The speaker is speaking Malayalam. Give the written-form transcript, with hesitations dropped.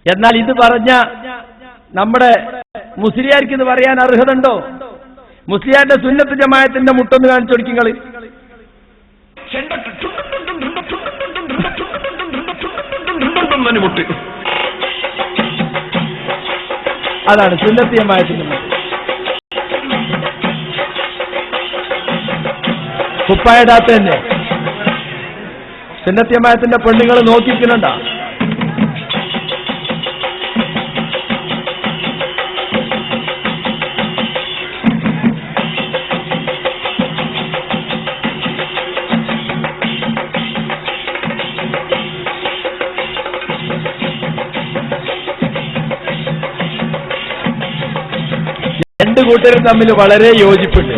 എന്നാൽ ഇത് പറഞ്ഞ നമ്മുടെ മുസ്ലിയാർക്ക് ഇത് പറയാൻ അർഹതയുണ്ടോ? മുസ്ലിയാരുടെ സുന്നത്ത് ജമാഅത്തിന്റെ മുട്ടൊന്ന് കാണിച്ചു കൊടുക്കുക. അതാണ് സുന്നത്ത് ജമാഅത്തിന്റെ മുട്ട്. കുപ്പായിടാത്ത തന്നെ സുന്നത്ത് ജമാഅത്തിന്റെ പെണ്ണുങ്ങൾ നോക്കിക്കുന്നുണ്ടോ? രണ്ടു കൂട്ടരും തമ്മിൽ വളരെ യോജിപ്പുണ്ട്.